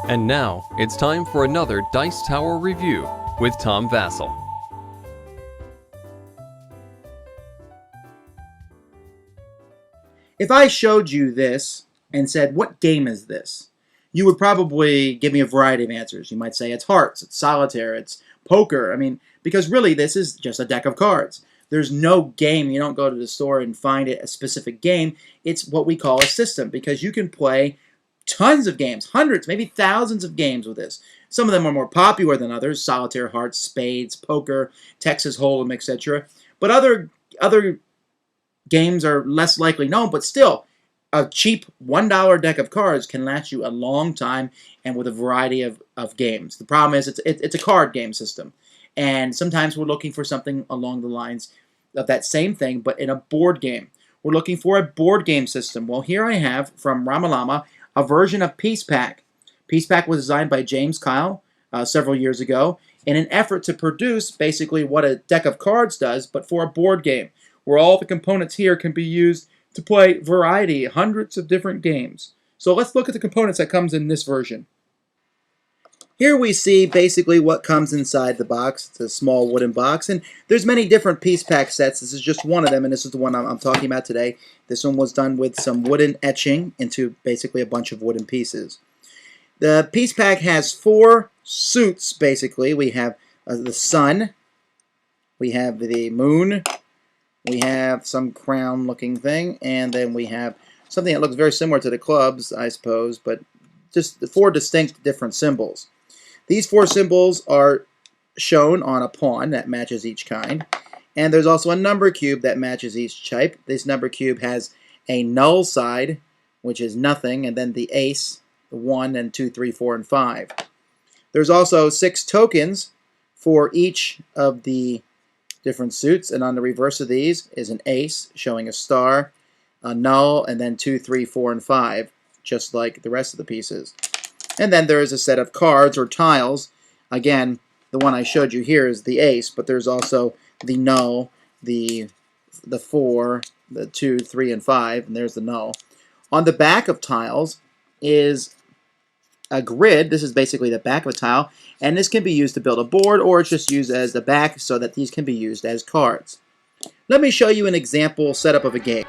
And now, it's time for another Dice Tower review with Tom Vasel. If I showed you this and said, what game is this? You would probably give me a variety of answers. You might say it's hearts, it's solitaire, it's poker. Because really this is just a deck of cards. There's no game. You don't go to the store and find it a specific game. It's what we call a system because you can play tons of games, hundreds, maybe thousands of games with this. Some of them are more popular than others: solitaire, hearts, spades, poker, Texas Hold'em, etc. But other games are less likely known, but still, a cheap $1 deck of cards can last you a long time and with a variety of games. The problem is it's a card game system, and sometimes we're looking for something along the lines of that same thing, but in a board game. We're looking for a board game system. Well, here I have from Ramalama a version of Piecepack. Piecepack was designed by James Kyle several years ago in an effort to produce basically what a deck of cards does, but for a board game, where all the components here can be used to play variety, hundreds of different games. So let's look at the components that comes in this version. Here we see basically what comes inside the box. It's a small wooden box, and there's many different Piecepack sets. This is just one of them, and this is the one I'm talking about today. This one was done with some wooden etching into basically a bunch of wooden pieces. The Piecepack has 4 suits, basically. We have the sun, we have the moon, we have some crown-looking thing, and then we have something that looks very similar to the clubs, I suppose, but just the 4 distinct different symbols. These 4 symbols are shown on a pawn that matches each kind, and there's also a number cube that matches each type. This number cube has a null side, which is nothing, and then the ace, the 1, and 2, 3, 4, and 5. There's also 6 tokens for each of the different suits, and on the reverse of these is an ace showing a star, a null, and then 2, 3, 4, and 5, just like the rest of the pieces. And then there is a set of cards or tiles. Again, the one I showed you here is the ace, but there's also the null, the 4, the 2, 3, and 5, and there's the null. On the back of tiles is a grid. This is basically the back of a tile, and this can be used to build a board, or it's just used as the back so that these can be used as cards. Let me show you an example setup of a game.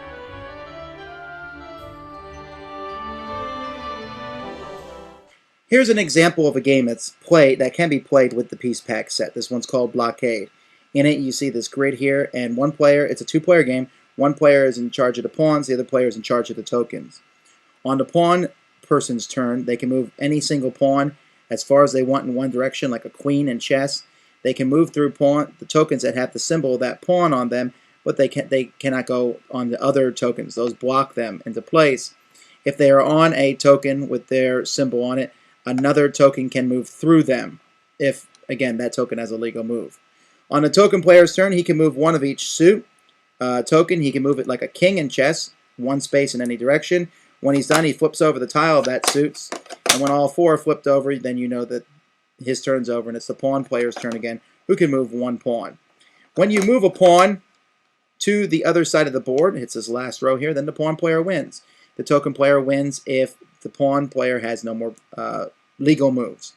Here's an example of a game that can be played with the Piecepack set. This one's called Blockade. In it, you see this grid here, and one player, it's a 2-player game. One player is in charge of the pawns, the other player is in charge of the tokens. On the pawn person's turn, they can move any single pawn as far as they want in one direction, like a queen in chess. They can move through the tokens that have the symbol of that pawn on them, but they cannot go on the other tokens. Those block them into place. If they are on a token with their symbol on it, another token can move through them if, again, that token has a legal move. On a token player's turn, he can move one of each suit. Token, he can move it like a king in chess, one space in any direction. When he's done, he flips over the tile of that suits, and when all 4 are flipped over, then you know that his turn's over, and it's the pawn player's turn again, who can move 1 pawn. When you move a pawn to the other side of the board, it's this last row here, then the pawn player wins. The token player wins if the pawn player has no more legal moves.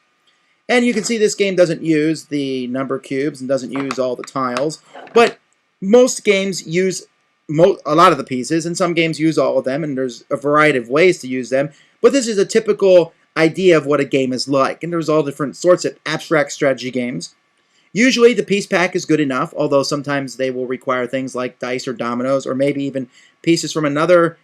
And you can see this game doesn't use the number cubes and doesn't use all the tiles, but most games use a lot of the pieces, and some games use all of them, and there's a variety of ways to use them. But this is a typical idea of what a game is like, and there's all different sorts of abstract strategy games. Usually the Piecepack is good enough, although sometimes they will require things like dice or dominoes, or maybe even pieces from another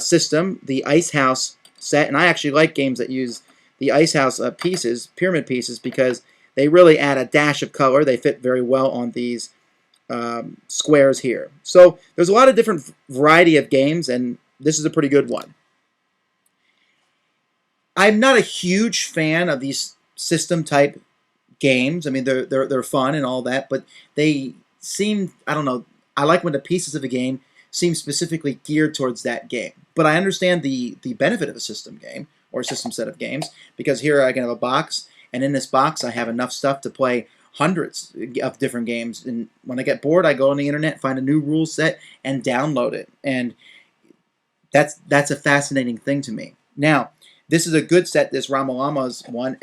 system, the Ice House set. And I actually like games that use the Ice House pieces, pyramid pieces, because they really add a dash of color. They fit very well on these squares here. So there's a lot of different variety of games, and this is a pretty good one. I'm not a huge fan of these system type games. They're fun and all that, but they seem, I don't know, I like when the pieces of a game seem specifically geared towards that game. But I understand the benefit of a system game or a system set of games, because here I can have a box, and in this box I have enough stuff to play hundreds of different games. And when I get bored, I go on the internet, find a new rule set, and download it. And that's a fascinating thing to me. Now, This is a good set, this RamalamaS one.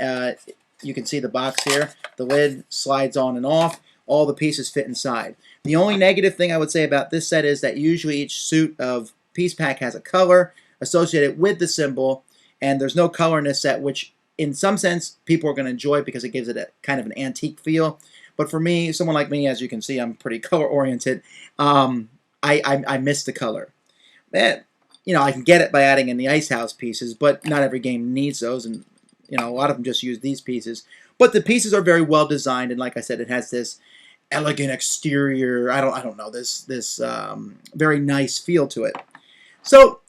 You can see the box here. The lid slides on and off. All the pieces fit inside. The only negative thing I would say about this set is that usually each suit of Piecepack has a color associated with the symbol, and there's no color in this set, which in some sense people are going to enjoy because it gives it a kind of an antique feel. But for me, someone like me, as you can see, I'm pretty color oriented. I miss the color. I can get it by adding in the Ice House pieces, but not every game needs those, and a lot of them just use these pieces. But the pieces are very well designed, and like I said, it has this elegant exterior. I don't know, this very nice feel to it. So,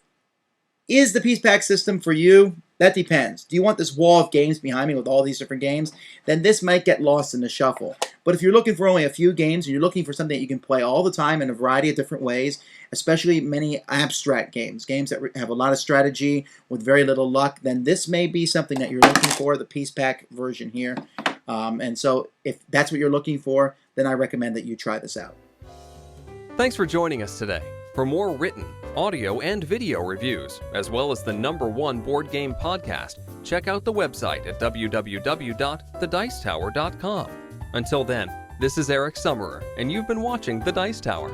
is the Piecepack system for you? That depends. Do you want this wall of games behind me with all these different games? Then this might get lost in the shuffle. But if you're looking for only a few games and you're looking for something that you can play all the time in a variety of different ways, especially many abstract games that have a lot of strategy with very little luck, then this may be something that you're looking for, the Piecepack version here. And so if that's what you're looking for, then I recommend that you try this out. Thanks for joining us today. For more written, audio, and video reviews, as well as the #1 board game podcast, check out the website at www.thedicetower.com. Until then, this is Eric Summerer, and you've been watching The Dice Tower.